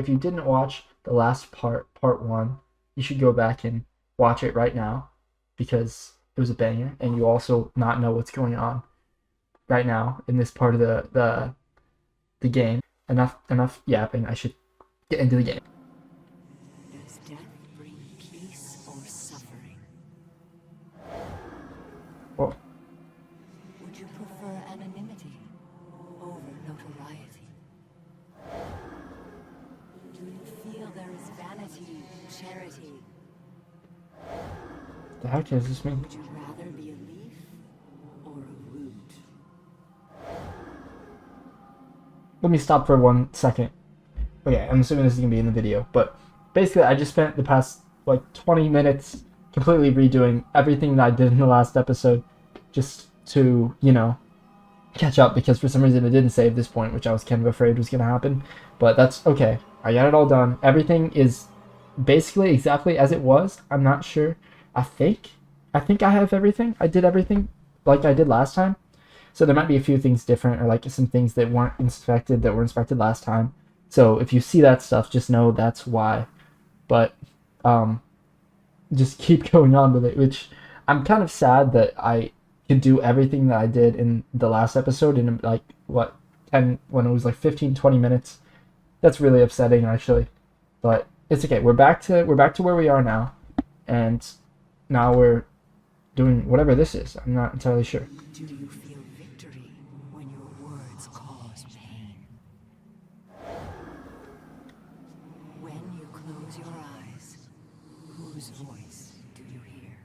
if you didn't watch the last part 1, you should go back and watch it right now because it was a banger, and you also not know what's going on right now in this part of the game. Enough yapping. I should get into the game. Does death bring peace or suffering? Well, Would you prefer anonymity over notoriety? Do you feel there is vanity in charity? the heck does this mean? Would you rather be a leaf or a root? Let me stop for 1 second. Okay, I'm assuming this is gonna be in the video, but basically I just spent the past like 20 minutes completely redoing everything that I did in the last episode just to, catch up, because for some reason it didn't save this point, which I was kind of afraid was gonna happen. But that's okay. I got it all done. Everything is basically exactly as it was. I'm not sure. I think I have everything. I did everything like I did last time. So there might be a few things different, or like some things that weren't inspected that were inspected last time. So if you see that stuff, just know that's why. But just keep going on with it, which I'm kind of sad that I could do everything that I did in the last episode in like what 10 when it was like 15 20 minutes. That's really upsetting actually. But it's okay. We're back to where we are now, and now we're doing whatever this is. I'm not entirely sure. Do you feel victory when your words cause pain? When you close your eyes, whose voice do you hear?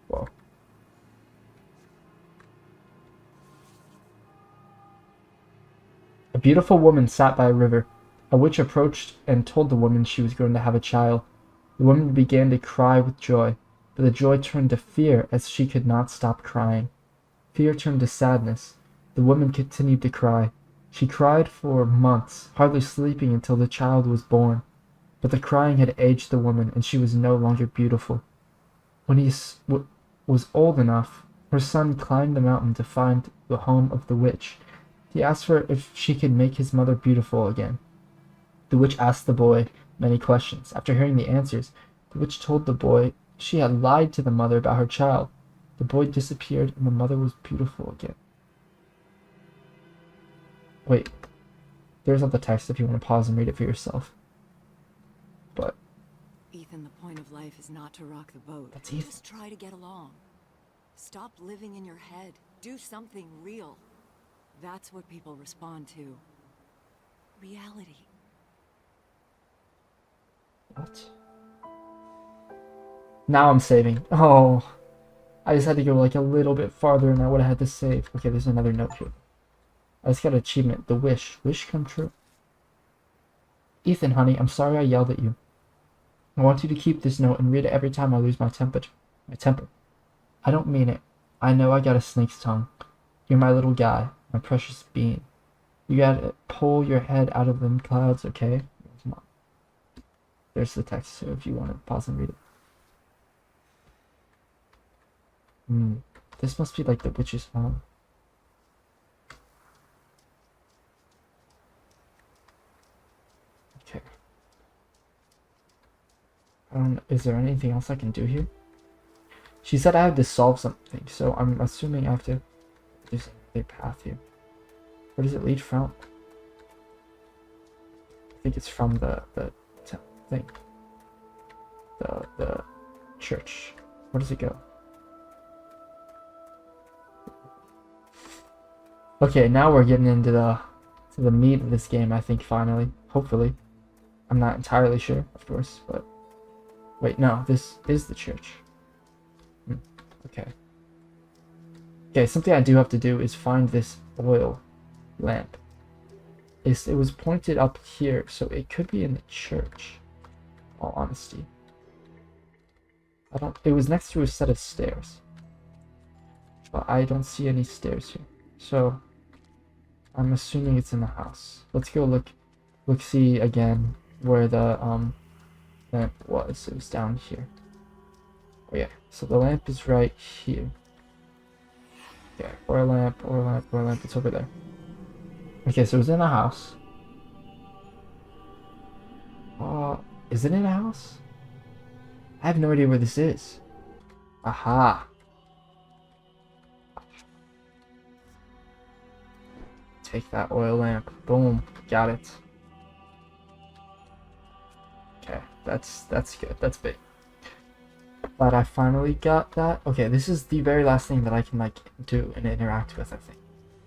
Well, a beautiful woman sat by a river. A witch approached and told the woman she was going to have a child. The woman began to cry with joy, but the joy turned to fear as she could not stop crying. Fear turned to sadness. The woman continued to cry. She cried for months, hardly sleeping until the child was born. But the crying had aged the woman, and she was no longer beautiful. When he was old enough, her son climbed the mountain to find the home of the witch. He asked her if she could make his mother beautiful again. The witch asked the boy many questions. After hearing the answers, the witch told the boy she had lied to the mother about her child. The boy disappeared, and the mother was beautiful again. Wait, there's not the text if you want to pause and read it for yourself. But Ethan, the point of life is not to rock the boat. That's Ethan. Just try to get along. Stop living in your head. Do something real. That's what people respond to. Reality. what? Now I'm saving. Oh, I just had to go like a little bit farther, and I would have had to save. Okay, there's another note here. I just got an achievement. The wish. Wish come true. Ethan, honey, I'm sorry I yelled at you. I want you to keep this note and read it every time I lose my temper. I don't mean it. I know I got a snake's tongue. You're my little guy, my precious bean. You gotta pull your head out of them clouds, okay? Come on. There's the text, so if you want to pause and read it. This must be like the witch's home. Okay. Is there anything else I can do here? She said I have to solve something, so I'm assuming I have to do a path here. Where does it lead from? I think it's from the thing. The church. Where does it go? Okay, now we're getting into the meat of this game, I think, finally. Hopefully. I'm not entirely sure, of course, but wait, no, this is the church. Okay. Okay, something I do have to do is find this oil lamp. It was pointed up here, so it could be in the church. In all honesty. It was next to a set of stairs. But I don't see any stairs here. So I'm assuming it's in the house. Let's go look see again where the lamp was. It was down here. Oh yeah, so the lamp is right here. Yeah, or lamp, it's over there. Okay, so it was in a house. Is it in a house? I have no idea where this is. Aha. Take that oil lamp. Boom. Got it. Okay, that's good. That's big. But I finally got that. Okay, this is the very last thing that I can like do and interact with, I think.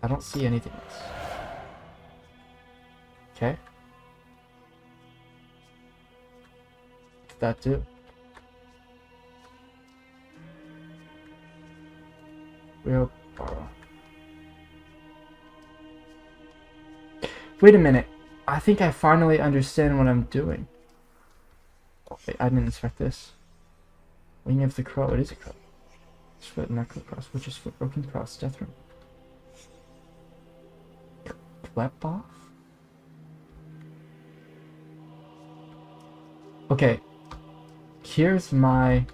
I don't see anything else. Okay. What's that do? Wheelbarrow. Wait a minute. I think I finally understand what I'm doing. Oh, wait, I didn't inspect this. Wing of the crow. It is a crow. Foot knuckle cross, which is foot broken cross. Death room. Klep off? Okay. Here's my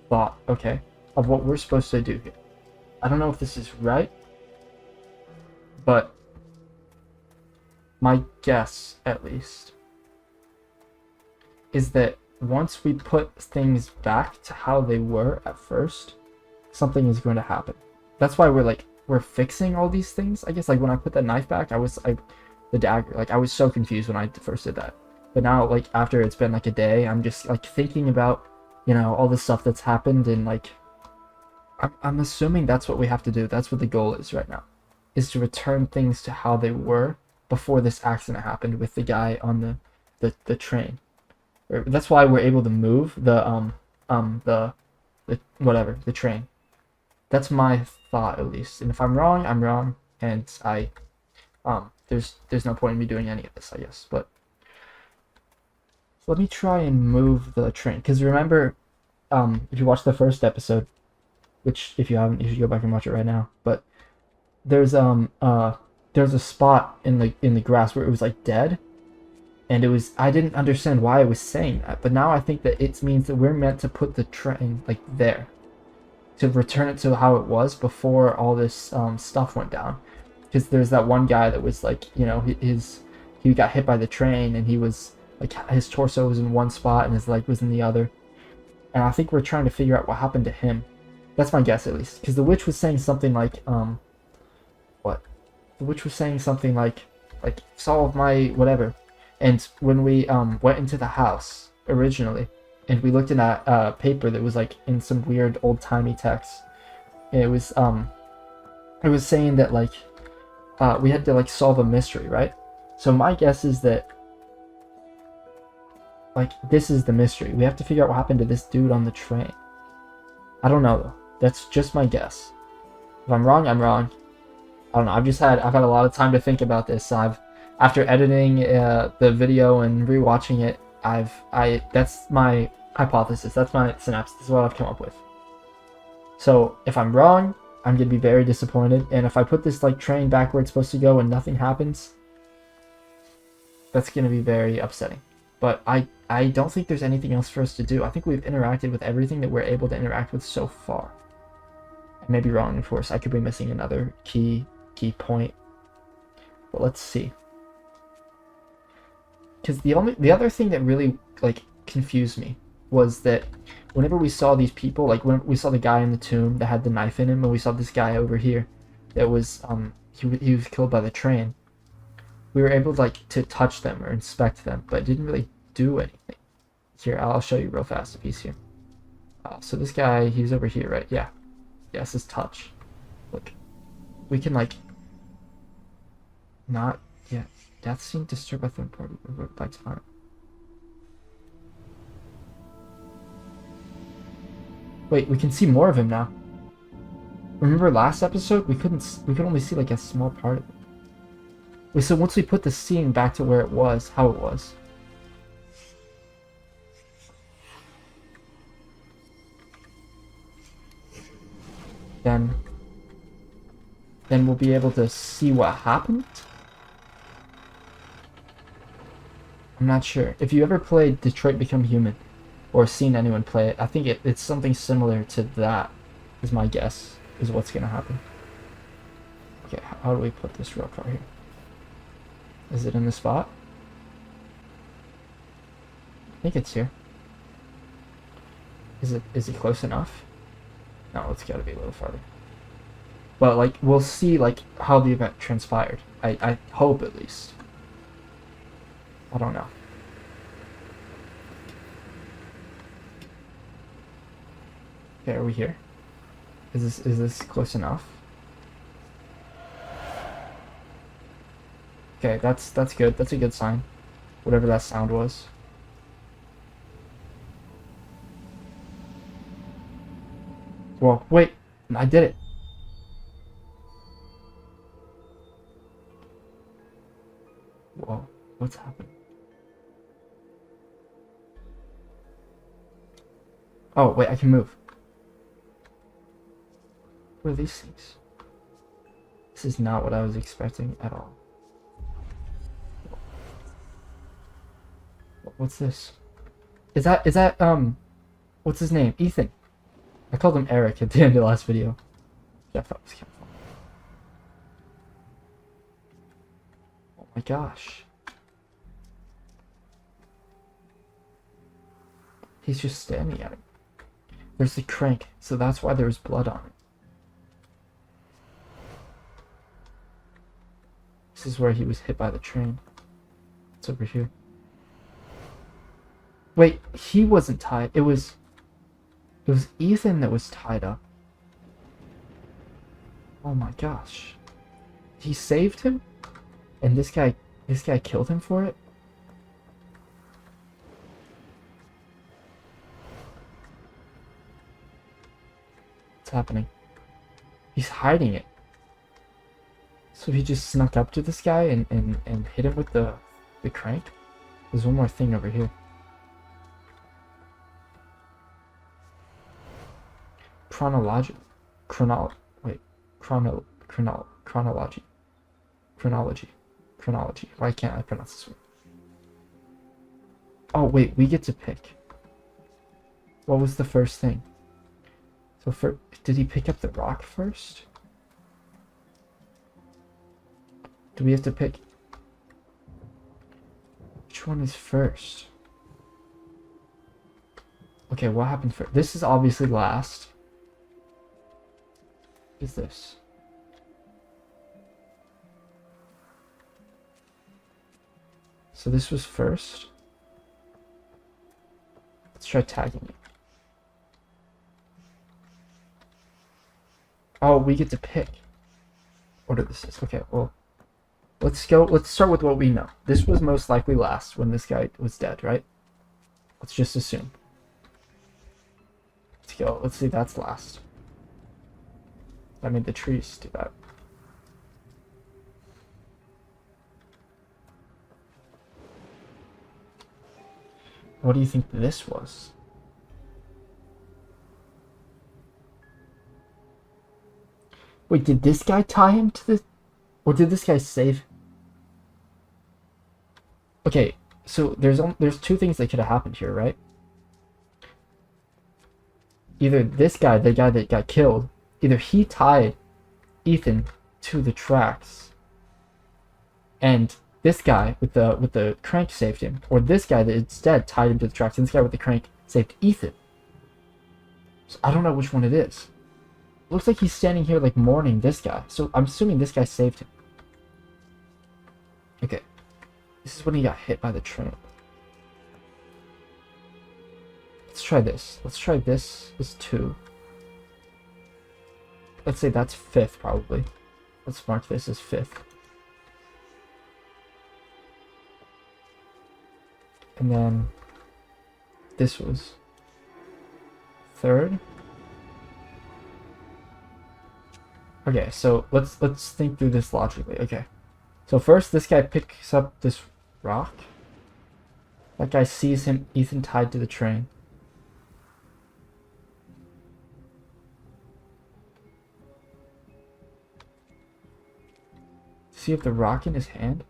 thought, okay, of what we're supposed to do here. I don't know if this is right, but my guess, at least, is that once we put things back to how they were at first, something is going to happen. That's why we're fixing all these things. I guess like when I put that knife back, the dagger, like I was so confused when I first did that. But now, like after it's been like a day, I'm just like thinking about, you know, all the stuff that's happened, and like I'm assuming that's what we have to do. That's what the goal is right now, is to return things to how they were before this accident happened with the guy on the train. That's why we're able to move the whatever, the train. That's my thought, at least. And if I'm wrong, I'm wrong, and there's no point in me doing any of this, I guess. But let me try and move the train, because remember, if you watch the first episode, which if you haven't, you should go back and watch it right now. But there's a spot in the grass where it was like dead, and I didn't understand why I was saying that, but now I think that it means that we're meant to put the train like there, to return it to how it was before all this stuff went down. Because there's that one guy that was like, you know, he got hit by the train, and he was like, his torso was in one spot and his leg was in the other. And I think we're trying to figure out what happened to him. That's my guess, at least. Because the witch was saying something like, what? The witch was saying something like solve my whatever. And when we went into the house originally, and we looked in that paper that was like in some weird old-timey text, it was saying that like we had to like solve a mystery, right? So my guess is that like this is the mystery. We have to figure out what happened to this dude on the train. I don't know though. That's just my guess. If I'm wrong, I'm wrong. I don't know. I've had a lot of time to think about this. After editing the video and rewatching it, that's my hypothesis. That's my synopsis. This is what I've come up with. So if I'm wrong, I'm gonna be very disappointed. And if I put this like train back where it's supposed to go and nothing happens, that's gonna be very upsetting. But I don't think there's anything else for us to do. I think we've interacted with everything that we're able to interact with so far. I may be wrong, of course. I could be missing another key point. But let's see. Because the other thing that really like confused me was that whenever we saw these people, like when we saw the guy in the tomb that had the knife in him, and we saw this guy over here that was he was killed by the train, we were able to touch them or inspect them, but it didn't really do anything. Here, I'll show you real fast a piece here. So this guy, he's over here, right? Yeah. Yes, his touch. Look, we can like not. Yeah, death scene disturbed by third party by time. Wait, we can see more of him now. Remember last episode? We could only see like a small part of it. Wait, so once we put the scene back to where it was, how it was. Then we'll be able to see what happened? I'm not sure. If you ever played Detroit Become Human, or seen anyone play it, I think it's something similar to that, is my guess, is what's gonna happen. Okay, how do we put this real car here? Is it in the spot? I think it's here. Is it close enough? No, it's gotta be a little farther. But like we'll see like how the event transpired. I hope at least. I don't know. Okay, are we here? Is this close enough? Okay, that's good. That's a good sign. Whatever that sound was. Whoa, wait, I did it. Whoa, what's happening? Oh, wait, I can move. What are these things? This is not what I was expecting at all. What's this? Is that, what's his name? Ethan. I called him Eric at the end of the last video. Yeah, I thought it was kind of fun. Oh my gosh. He's just standing at it. There's the crank, so that's why there's blood on it. This is where he was hit by the train. It's over here. Wait, he wasn't tied. It was Ethan that was tied up. Oh my gosh. He saved him? And this guy killed him for it? What's happening? He's hiding it. So he just snuck up to this guy and hit him with the crank? There's one more thing over here. Chronology. Why can't I pronounce this word? Oh wait, we get to pick. What was the first thing? So did he pick up the rock first? Do we have to pick? Which one is first? Okay, what happened first? This is obviously last. What is this? So this was first. Let's try tagging it. Oh, we get to pick. Order this is. Okay, well, let's start with what we know. This was most likely last when this guy was dead, right? Let's just assume. Let's go. Let's see, that's last. I made the trees do that. What do you think this was? Wait, did this guy tie him to the... Or did this guy save... Okay, so there's two things that could have happened here, right? Either this guy, the guy that got killed, either he tied Ethan to the tracks, and this guy with the crank saved him, or this guy that instead tied him to the tracks, and this guy with the crank saved Ethan. So I don't know which one it is. It looks like he's standing here like mourning this guy, so I'm assuming this guy saved him. Okay, this is when he got hit by the train. Let's try this. Let's try this as 2. Let's say that's 5th, probably. Let's mark this as 5th. And then this was 3rd. Okay, so let's think through this logically. Okay. So first this guy picks up this rock. That guy sees Ethan tied to the train. See if the rock in his hand.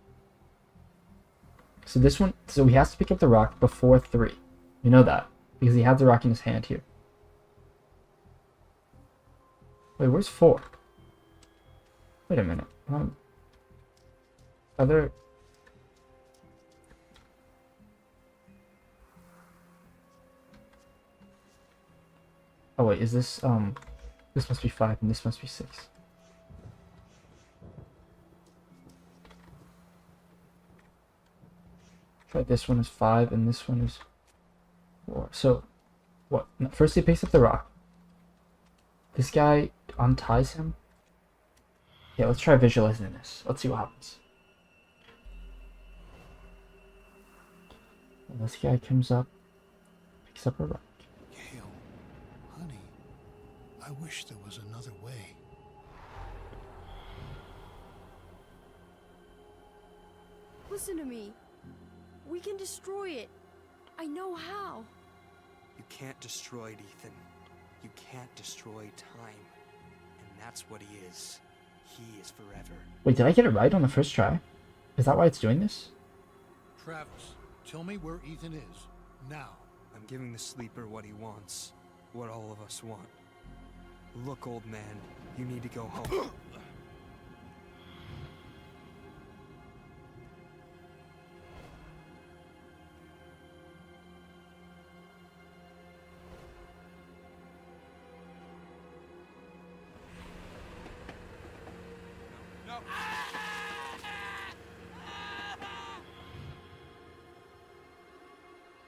So this one, so he has to pick up the rock before 3. You know that because he has the rock in his hand here. Wait, where's 4? Wait a minute. Oh wait, is this this must be 5 and this must be 6. Try this one is 5 and this one is 4. So what? First he picks up the rock. This guy unties him. Yeah, let's try visualizing this. Let's see what happens. And this guy comes up, picks up a rock. Gail, honey, I wish there was another way. Listen to me. We can destroy it. I know how. You can't destroy it, Ethan. You can't destroy time. And that's what he is. He is forever. Wait, did I get it right on the first try? Is that why it's doing this? Travis, tell me where Ethan is. Now. I'm giving the sleeper what he wants. What all of us want. Look, old man, you need to go home.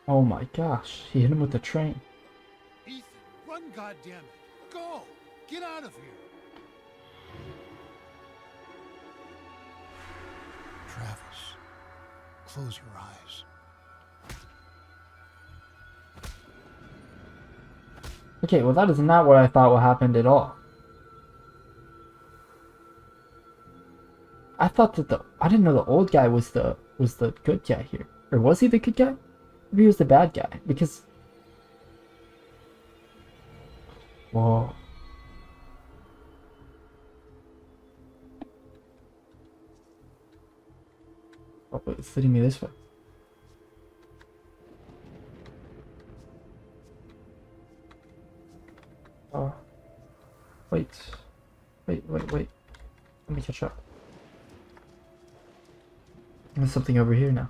Oh my gosh, he hit him with the train. Ethan, run, goddammit. Go! Get out of here! Travis, close your eyes. Okay, well that is not what I thought would happen at all. I thought that I didn't know the old guy was the good guy here. Or was he the good guy? Maybe he was the bad guy, because... Whoa. Oh, wait, it's leading me this way. Oh. Wait. Wait. Let me catch up. There's something over here now.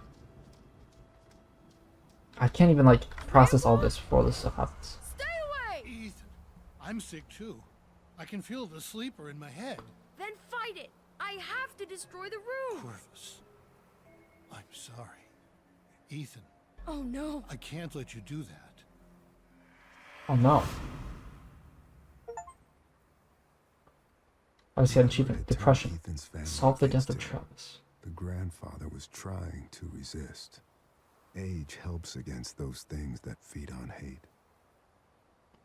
I can't even, like, process all this before this stuff happens. Stay away! Ethan, I'm sick too. I can feel the sleeper in my head. Then fight it. I have to destroy the room. Corvus, I'm sorry. Ethan, Oh no. I can't let you do that. Oh no. I see an achievement. Depression. Solve the death of Travis. The grandfather was trying to resist. Age helps against those things that feed on hate.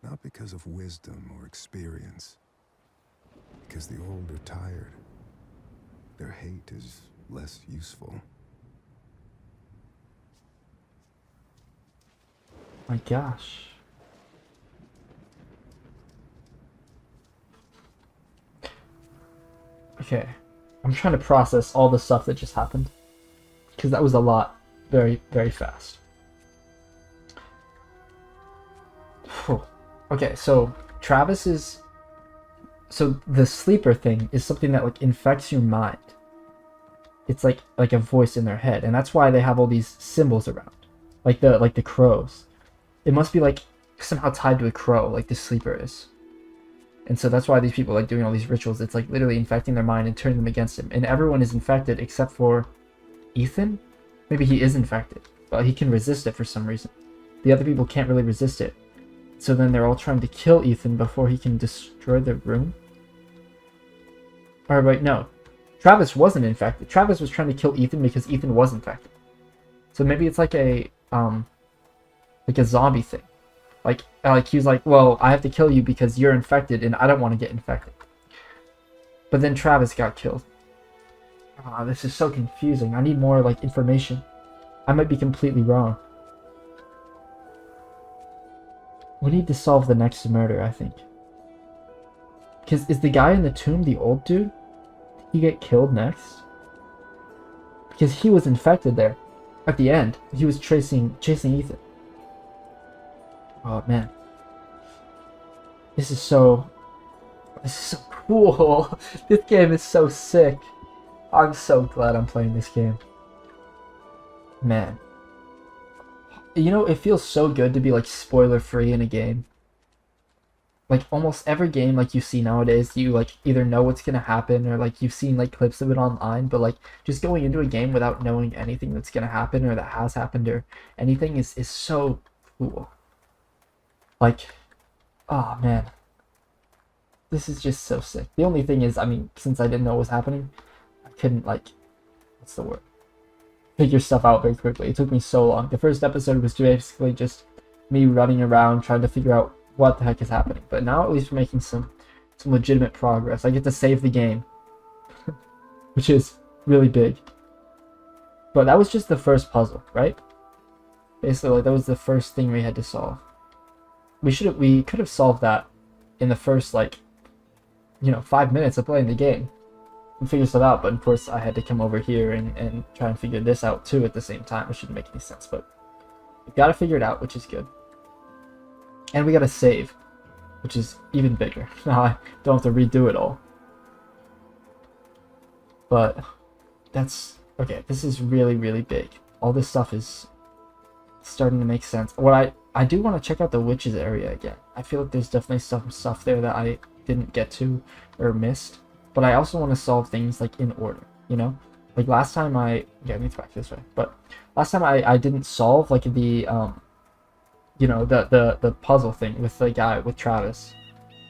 Not because of wisdom or experience. Because the old are tired. Their hate is less useful. My gosh. Okay. I'm trying to process all the stuff that just happened. Because that was a lot. Very, very fast. Whew. Okay, so Travis is... So the sleeper thing is something that, like, infects your mind. It's like a voice in their head. And that's why they have all these symbols around. Like the crows. It must be, like, somehow tied to a crow, like the sleeper is. And so that's why these people like doing all these rituals. It's like literally infecting their mind and turning them against him. And everyone is infected except for Ethan. Maybe he is infected, but he can resist it for some reason. The other people can't really resist it. So then they're all trying to kill Ethan before he can destroy the room. Or wait, no. Travis wasn't infected. Travis was trying to kill Ethan because Ethan was infected. So maybe it's like a zombie thing. Like he was like, well, I have to kill you because you're infected and I don't want to get infected. But then Travis got killed. Ah, this is so confusing. I need more, like, information. I might be completely wrong. We need to solve the next murder, I think. Because is the guy in the tomb the old dude? Did he get killed next? Because he was infected there. At the end, he was chasing Ethan. Oh, man. This is so cool. This game is so sick. I'm so glad I'm playing this game. Man. You know, it feels so good to be, like, spoiler-free in a game. like almost every game like you see nowadays, you like either know what's gonna happen or like you've seen like clips of it online, but like just going into a game without knowing anything that's gonna happen or that has happened or anything is so cool. Like, oh man, this is just so sick. The only thing is, I mean, since I didn't know what was happening, I couldn't like, what's the word? Figure stuff out very quickly. It took me so long. The first episode was basically just me running around trying to figure out what the heck is happening. But now at least we're making some legitimate progress. I get to save the game, which is really big. But that was just the first puzzle, right? Basically, like, that was the first thing we had to solve. We could have solved that in the first, like, 5 minutes of playing the game and figure stuff out. But of course, I had to come over here and try and figure this out too at the same time, which shouldn't make any sense. But we got to figure it out, which is good. And we got to save, which is even bigger. Now I don't have to redo it all. But that's okay. This is really, really big. All this stuff is starting to make sense. What I do want to check out the witches area again. I feel like there's definitely some stuff there that I didn't get to or missed. But I also want to solve things like in order, Like last time I need to back this way. But last time I didn't solve like the the puzzle thing with the guy with Travis.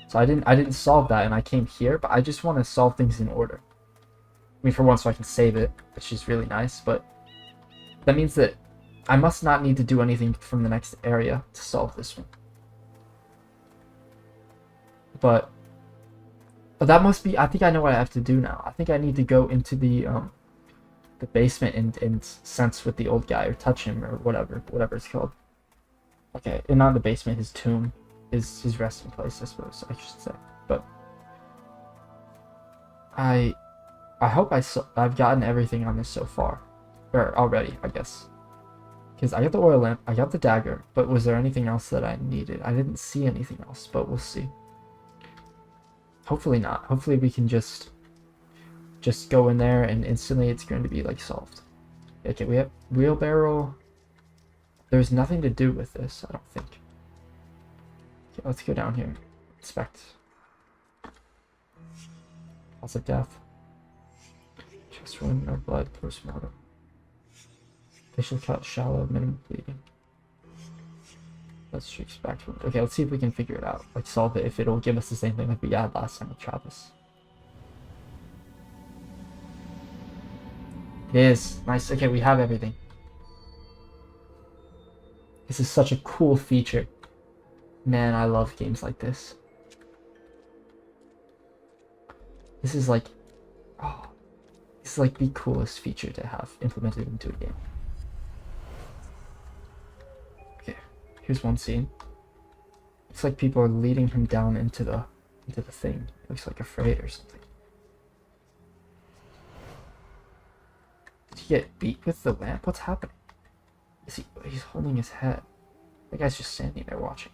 So I didn't solve that and I came here, but I just want to solve things in order. I mean, for once, so I can save it, which is really nice, but that means that I must not need to do anything from the next area to solve this one. But that must be, I think I know what I have to do now. I think I need to go into the basement and sense with the old guy or touch him or whatever it's called. Okay, and not the basement, his tomb, his resting place, I suppose I should say. But I hope I've gotten everything on this so far, or already, I guess. Because I got the oil lamp, I got the dagger, but was there anything else that I needed? I didn't see anything else, but we'll see. Hopefully not. Hopefully we can just go in there and instantly it's going to be like solved. Okay, we have wheelbarrow. There's nothing to do with this, I don't think. Okay, let's go down here. Inspect. Cause of death. Chest wound, no blood, postmortem. Facial cut, shallow, minimum bleeding. Let's streaks back to. Okay, let's see if we can figure it out. Like solve it, if it'll give us the same thing like we had last time with Travis. It is. Nice. Okay, we have everything. This is such a cool feature. Man, I love games like this. This is like, oh, this is like the coolest feature to have implemented into a game. Okay, here's one scene. Looks like people are leading him down into the thing. It looks like afraid or something. Did he get beat with the lamp? What's happening? He's holding his head. That guy's just standing there watching.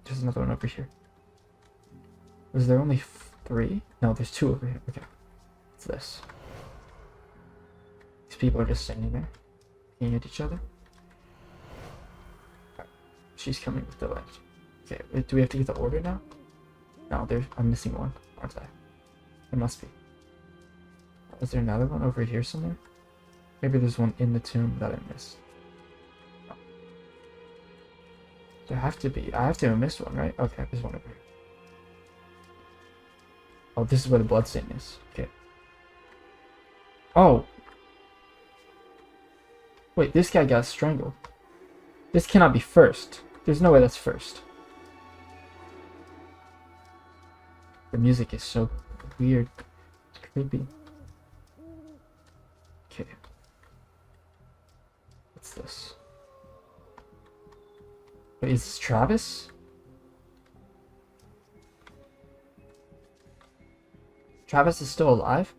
There's another one over here. Was there only 3? No, there's 2 over here. Okay. What's this? These people are just standing there, looking at each other. Right. She's coming with the lamp. Okay, do we have to get the order now? No, I'm missing one, aren't I? There must be. Is there another one over here somewhere? Maybe there's one in the tomb that I missed. No. There have to be. I have to have missed one, right? Okay, there's one over here. Oh, this is where the bloodstain is. Okay. Oh! Wait, this guy got strangled. This cannot be first. There's no way that's first. The music is so weird. It's creepy. Okay. What's this? Wait, is this Travis? Travis is still alive?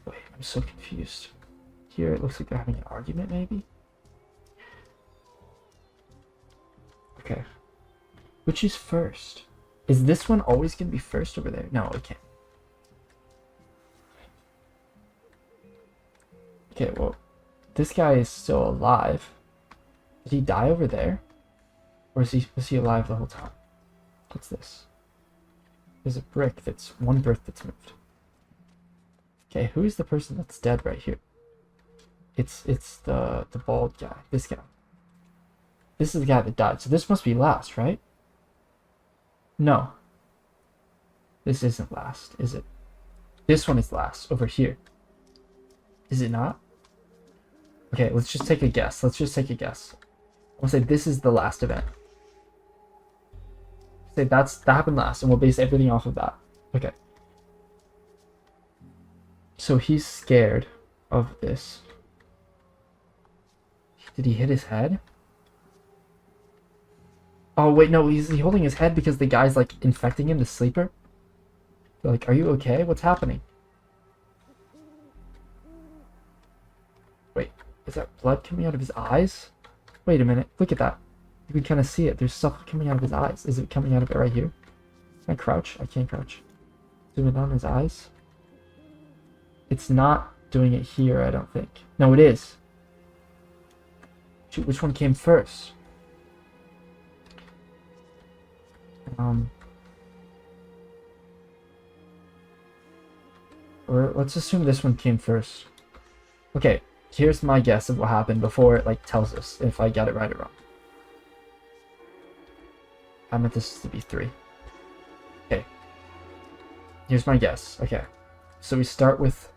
Wait, I'm so confused. Here it looks like they're having an argument, maybe? Okay. Which is first? Is this one always going to be first over there? No, it can't. Okay, well, this guy is still alive. Did he die over there? Or was he alive the whole time? What's this? There's a brick that's one brick that's moved. Okay, who is the person that's dead right here? It's the bald guy. This guy. This is the guy that died. So this must be last, right? No. This isn't last, is it? This one is last, over here. Is it not? Okay, let's just take a guess. Let's just take a guess. I'll say this is the last event. Say that happened last, and we'll base everything off of that. Okay. So he's scared of this. Did he hit his head? Oh wait, no, he's holding his head because the guy's like infecting him, the sleeper. They're like, are you okay? What's happening? Wait, is that blood coming out of his eyes? Wait a minute, look at that. You can kind of see it. There's stuff coming out of his eyes. Is it coming out of it right here? Can I crouch? I can't crouch. Zoom in on his eyes. It's not doing it here, I don't think. No, it is. Shoot, which one came first? Or let's assume this one came first. Okay, here's my guess of what happened before it like tells us if I got it right or wrong. I meant this to be 3. Okay. Here's my guess. Okay. So we start with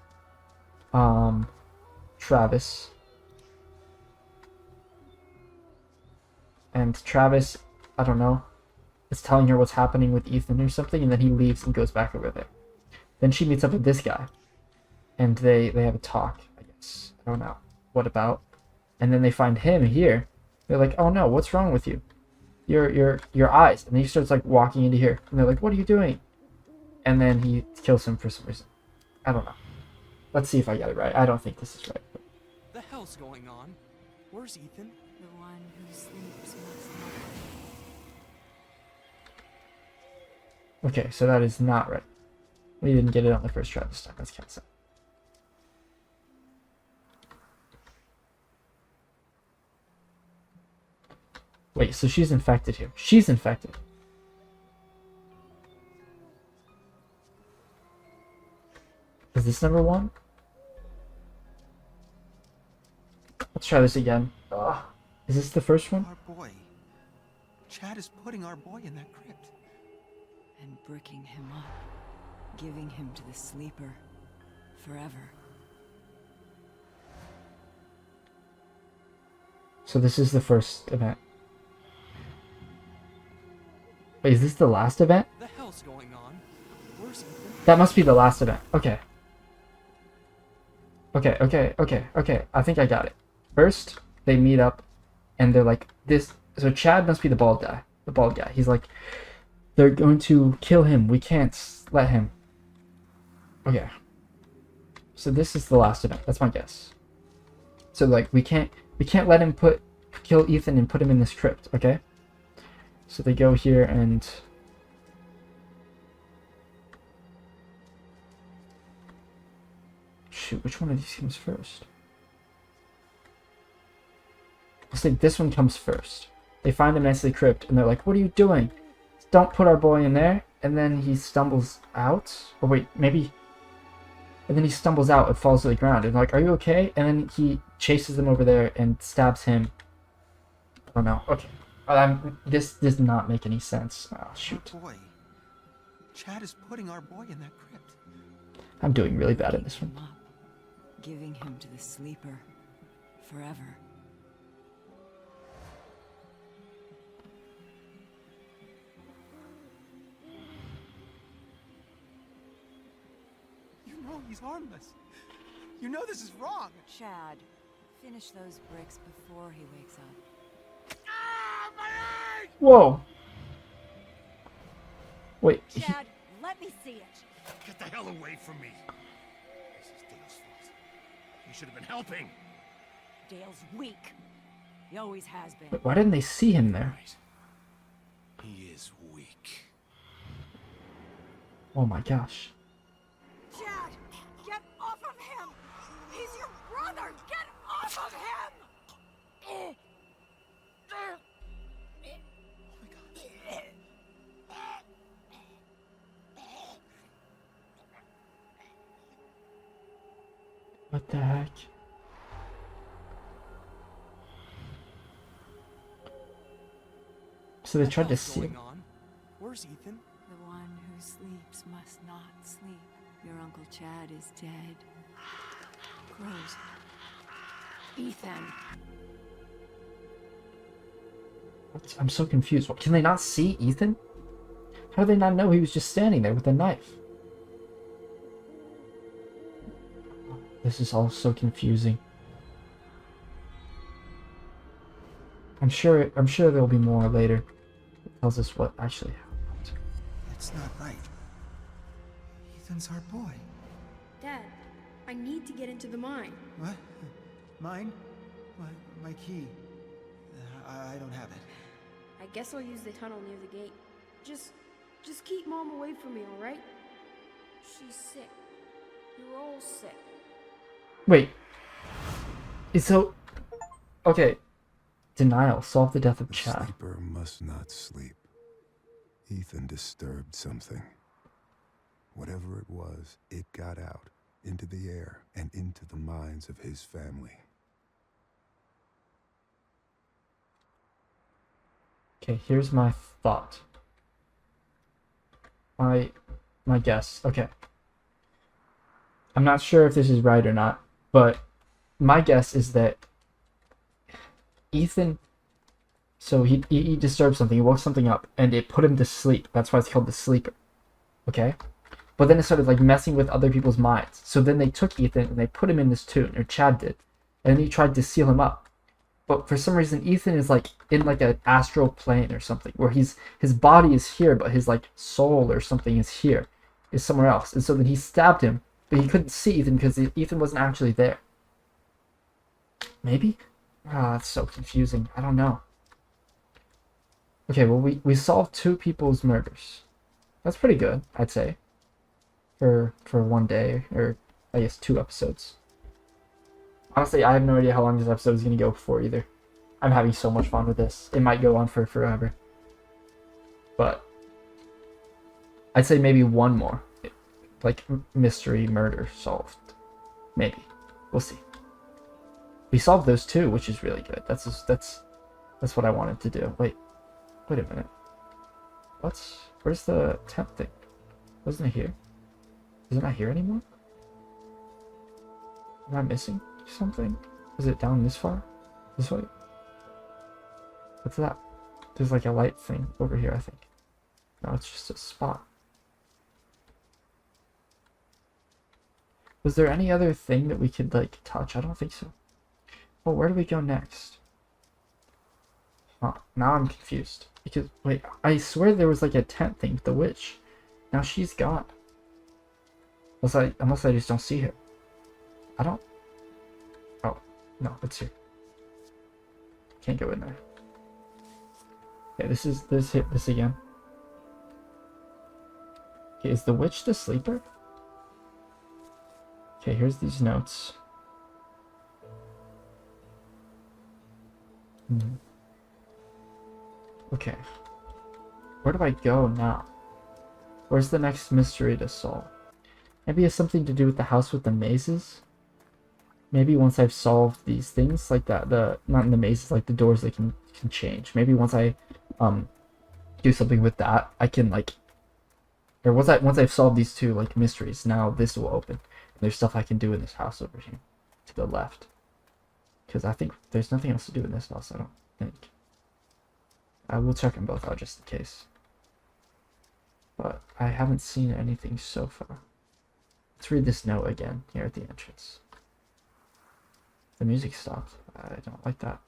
Travis. And Travis, I don't know, is telling her what's happening with Ethan or something, and then he leaves and goes back over there. Then she meets up with this guy. And they have a talk, I guess. I don't know. What about? And then they find him here. They're like, oh no, what's wrong with you? Your eyes. And then he starts like walking into here. And they're like, what are you doing? And then he kills him for some reason. I don't know. Let's see if I got it right. I don't think this is right. But... The hell's going on? Where's Ethan? The one who sleeps must not. Okay, so that is not right. We didn't get it on the first try this time. That's kind of sad. Wait, so she's infected here. She's infected. Is this number 1? Let's try this again. Ugh. Is this the first one? Our boy. Chad is putting our boy in that crypt. And bricking him up. Giving him to the sleeper. Forever. So this is the first event. Wait, is this the last event? The hell's going on? Where's Ethan? That must be the last event. Okay. Okay. I think I got it. First, they meet up, and they're like, this... So Chad must be the bald guy. The bald guy. He's like, they're going to kill him. We can't let him. Okay. So this is the last event. That's my guess. So, like, we can't let him kill Ethan and put him in this crypt, okay? So they go here and... Shoot, which one of these comes first? I'll say this one comes first. They find him next to the crypt, and they're like, what are you doing? Don't put our boy in there. And then he stumbles out. Or wait, maybe... And then he stumbles out and falls to the ground. And they're like, are you okay? And then he chases them over there and stabs him. Oh no, okay. This does not make any sense. Oh, shoot. Our boy. Chad is putting our boy in that crypt. I'm doing really bad at this one. Him up. Giving him to the sleeper. Forever. You know he's harmless. You know this is wrong. Chad, finish those bricks before he wakes up. Whoa. Wait. Chad, let me see it. Get the hell away from me. This is Dale's fault. He should have been helping. Dale's weak. He always has been. Why didn't they see him there? Right. He is weak. Oh my gosh. Chad, get off of him! He's your brother! Get off of him! What the heck? So they tried to What's seal. going on? Where's Ethan? The one who sleeps must not sleep. Your Uncle Chad is dead. Gross. Ethan. I'm so confused. Can they not see Ethan? How do they not know he was just standing there with a knife? This is all so confusing. I'm sure there'll be more later. It tells us what actually happened. That's not right. Ethan's our boy. Dad, I need to get into the mine. What? Mine? My key. I don't have it. I guess I'll use the tunnel near the gate. Just keep Mom away from me, alright? She's sick. You're all sick. Wait. So... Okay. Denial. Solve the death of The Chad. sleeper must not sleep. Ethan disturbed something. Whatever it was, it got out, into the air, and into the minds of his family. Okay, here's my thought. My guess. Okay. I'm not sure if this is right or not, but my guess is that Ethan, so he disturbed something, he woke something up, and it put him to sleep. That's why it's called the sleeper. Okay? But then it started like messing with other people's minds. So then they took Ethan and they put him in this tomb, or Chad did, and he tried to seal him up. But for some reason Ethan is like in like an astral plane or something, where his body is here, but his like soul or something is here, is somewhere else. And so then he stabbed him, but he couldn't see Ethan because Ethan wasn't actually there. Maybe? Ah, it's so confusing. I don't know. Okay, well we solved 2 people's murders. That's pretty good, I'd say. For one day, or I guess 2 episodes. Honestly, I have no idea how long this episode is going to go for either. I'm having so much fun with this. It might go on for forever. But I'd say maybe 1 more. Like, mystery murder solved. Maybe. We'll see. We solved those 2, which is really good. That's what I wanted to do. Wait a minute. Where's the tent thing? Wasn't it here? Is it not here anymore? Am I missing something? Is it down this far? This way? What's that? There's like a light thing over here, I think. No, it's just a spot. Was there any other thing that we could like touch? I don't think so. Well, where do we go next? Huh, now I'm confused. Because, wait, I swear there was like a tent thing with the witch. Now she's gone. Unless I just don't see her. I don't... Oh, no, it's here. Can't go in there. Okay, let's hit this again. Okay, is the witch the sleeper? Okay, here's these notes. Okay. Where do I go now? Where's the next mystery to solve? Maybe it has something to do with the house with the mazes? Maybe once I've solved these things, like that, not in the mazes, like the doors that can change. Maybe once I do something with that, I can like, or once I've solved these 2 like mysteries, now this will open. And there's stuff I can do in this house over here to the left. Because I think there's nothing else to do in this house, I don't think. I will check them both out just in case. But I haven't seen anything so far. Let's read this note again here at the entrance. The music stopped. I don't like that.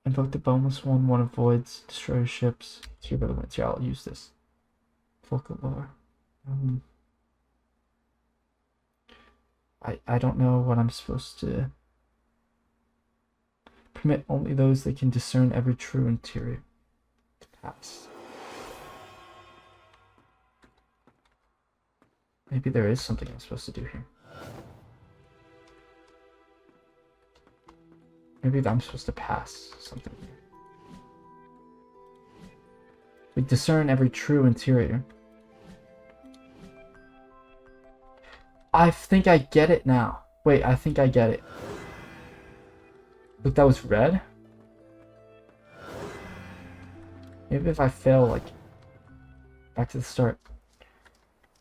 Invoke the boneless one avoids destroyer ships. Here by the winds. Yeah, I'll use this. Folklore. I don't know what I'm supposed to... Permit only those that can discern every true interior to pass. Maybe there is something I'm supposed to do here. Maybe I'm supposed to pass something here. We discern every true interior. I think I get it now. Wait, I think I get it. Look, that was red? Maybe if I fail, like, back to the start.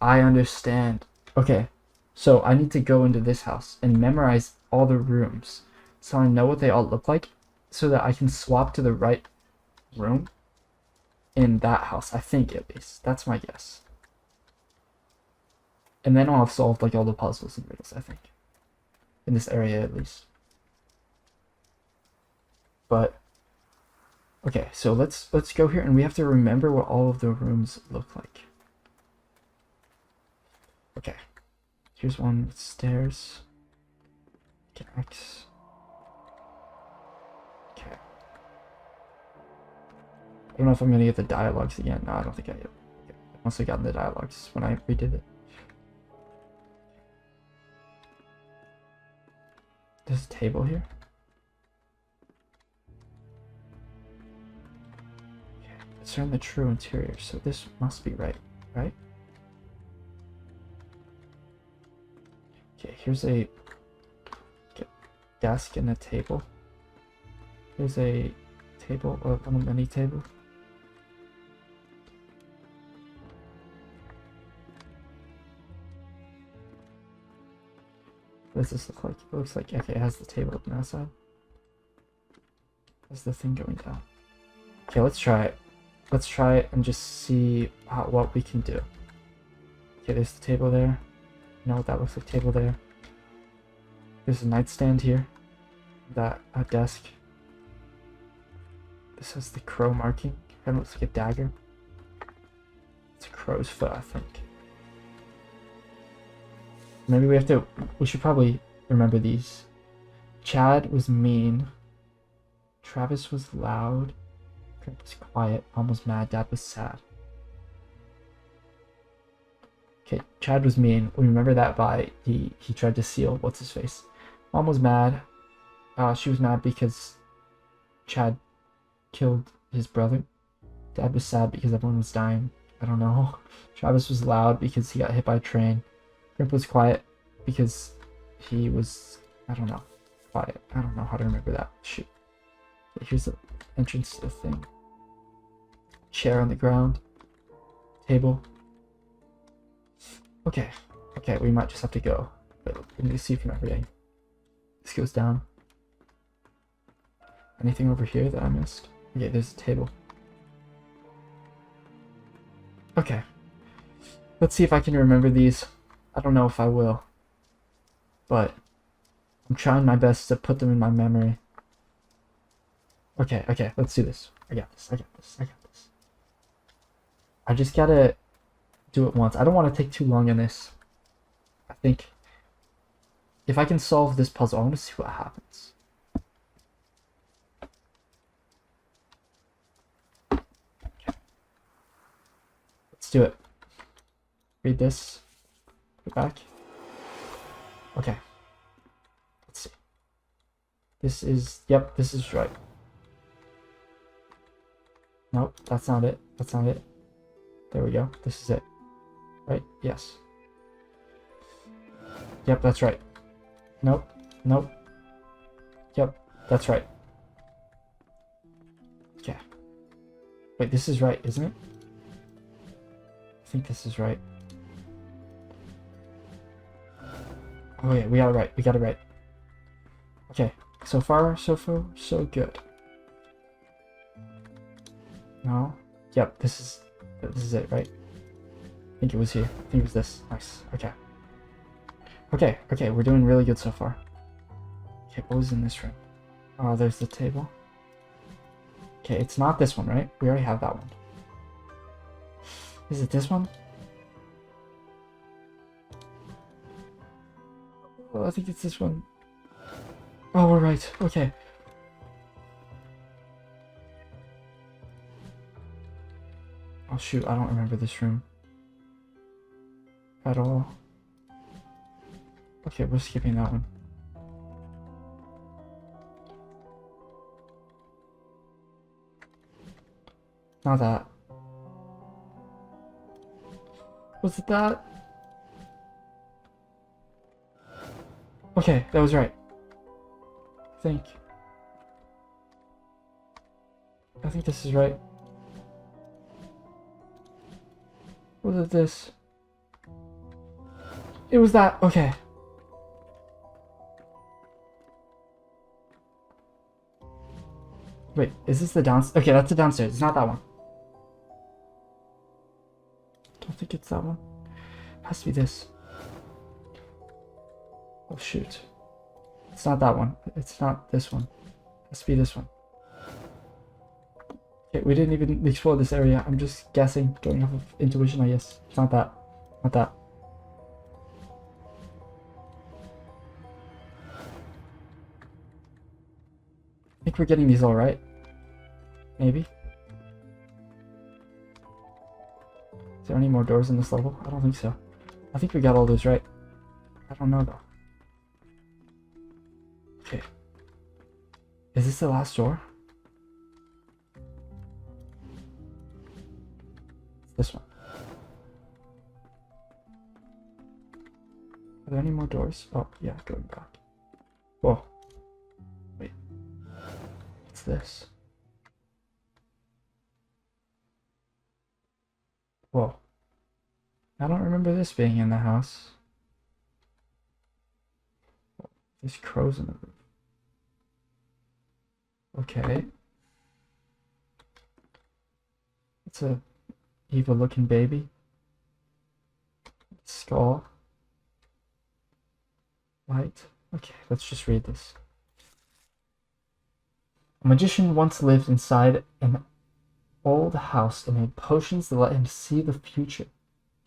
I understand. Okay, so I need to go into this house and memorize all the rooms so I know what they all look like so that I can swap to the right room in that house, I think, at least. That's my guess. And then I'll have solved, like, all the puzzles and riddles, I think. In this area, at least. But okay, so let's go here, and we have to remember what all of the rooms look like. Okay, here's one with stairs. X. Okay. I don't know if I'm gonna get the dialogues again. No, I don't think I have. Okay. I must have gotten the dialogues when I redid it. There's a table here. Discern the true interior, so this must be right? Okay, here's a desk and a table. Here's a table, on a mini table. What does this look like? It looks like, okay, it has the table up on that side. There's the thing going down. Okay, let's try it. Let's try it and just see what we can do. Okay, there's the table there. You know what that looks like, table there. There's a nightstand here. That, a desk. This has the crow marking. Kind of looks like a dagger. It's a crow's foot, I think. Maybe we should probably remember these. Chad was mean. Travis was loud. Greg was quiet. Mom was mad. Dad was sad. Okay, Chad was mean. We remember that by he tried to steal what's his face. Mom was mad. She was mad because Chad killed his brother. Dad was sad because everyone was dying. I don't know. Travis was loud because he got hit by a train. Grandpa was quiet because he was, I don't know, quiet. I don't know how to remember that. Shoot. Okay, here's the entrance to the thing. Chair on the ground. Table. Okay. Okay, we might just have to go. But we need to see if we remember anything. This goes down. Anything over here that I missed? Okay, there's a table. Okay. Let's see if I can remember these. I don't know if I will. But I'm trying my best to put them in my memory. Okay, okay, let's do this. I got this. I just gotta do it once. I don't want to take too long on this. I think if I can solve this puzzle, I want to see what happens. Okay. Let's do it. Read this. Go back. Okay. Let's see. This is, yep, this is right. Nope, that's not it. That's not it. There we go. This is it. Right? Yes. Yep, that's right. Nope. Nope. Yep, that's right. Okay. Wait, this is right, isn't it? I think this is right. Oh yeah, we got it right. We got it right. Okay. So far, so good. No. Yep, this is it, right? I think it was here. I think it was this. Nice. Okay. Okay, okay, we're doing really good so far. Okay, what was in this room? Oh, there's the table. Okay, it's not this one, right? We already have that one. Is it this one? Oh, I think it's this one. Oh, we're right. Okay. Oh shoot, I don't remember this room at all. Okay, we're skipping that one. Not that. Was it that? Okay, that was right. I think this is right. Was it this? It was that. Okay. Wait, is this the downstairs? Okay, that's the downstairs. It's not that one. Don't think it's that one. It has to be this. Oh shoot. It's not that one. It's not this one. It has to be this one. Okay, we didn't even explore this area. I'm just guessing, going off of intuition, I guess. It's not that. Not that. I think we're getting these all right. Maybe. Is there any more doors in this level? I don't think so. I think we got all those right. I don't know though. Okay. Is this the last door? This one. Are there any more doors? Oh, yeah, going back. Whoa. Wait. What's this? Whoa. I don't remember this being in the house. There's crows in the roof. Okay. It's a evil looking baby. Skull. Light. Okay, let's just read this. A magician once lived inside an old house and made potions that let him see the future.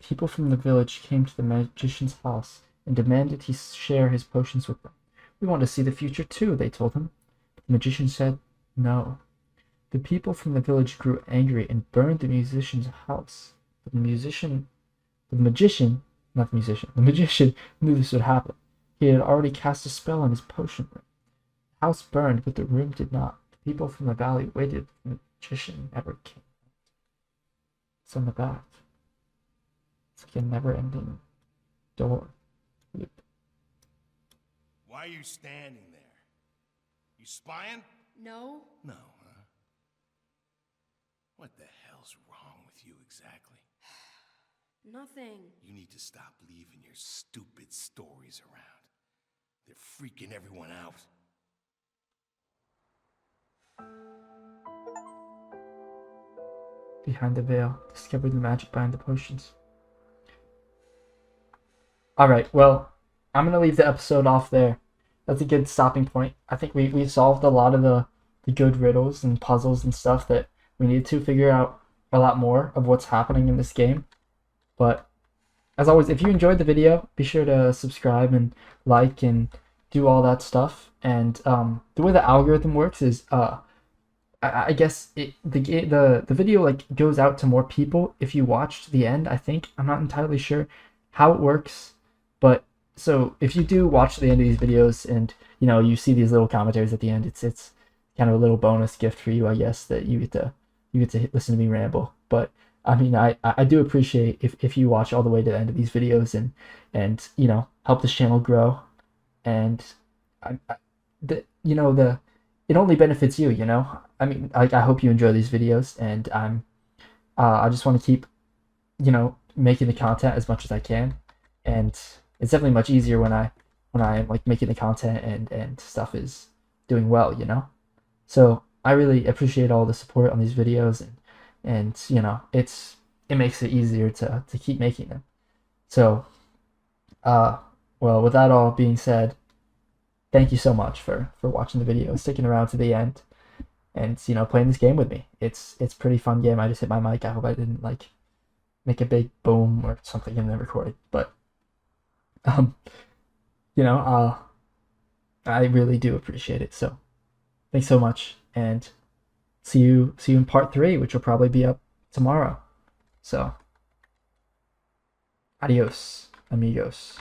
People from the village came to the magician's house and demanded he share his potions with them. We want to see the future too, they told him. The magician said no. The people from the village grew angry and burned the magician knew this would happen. He had already cast a spell on his potion room. The house burned, but the room did not. The people from the valley waited, but the magician never came. It's on the back. It's like a never-ending door. Loop. Why are you standing there? You spying? No? No, huh? What the hell's wrong with you exactly? Nothing. You need to stop leaving your stupid stories around. They're freaking everyone out. Behind the veil, discovered the magic behind the potions. Alright, well, I'm going to leave the episode off there. That's a good stopping point. I think we solved a lot of the good riddles and puzzles and stuff that we needed to figure out a lot more of what's happening in this game. But as always, if you enjoyed the video, be sure to subscribe and like and do all that stuff. And the way the algorithm works is I guess the video like goes out to more people if you watch to the end. I think I'm not entirely sure how it works, but so if you do watch the end of these videos and you see these little commentaries at the end, it's kind of a little bonus gift for you, I guess, that you get to listen to me ramble. But I mean, I do appreciate if you watch all the way to the end of these videos and help this channel grow. And it only benefits you, I mean, I hope you enjoy these videos, and I just want to keep making the content as much as I can. And it's definitely much easier when I'm like making the content and stuff is doing well, So I really appreciate all the support on these videos, and it makes it easier to keep making them. So well, with that all being said, thank you so much for watching the video, sticking around to the end, and playing this game with me. It's a pretty fun game. I just hit my mic. I hope I didn't like make a big boom or something in the recording, but I really do appreciate it. So thanks so much, and see you in part 3, which will probably be up tomorrow. So adios, amigos.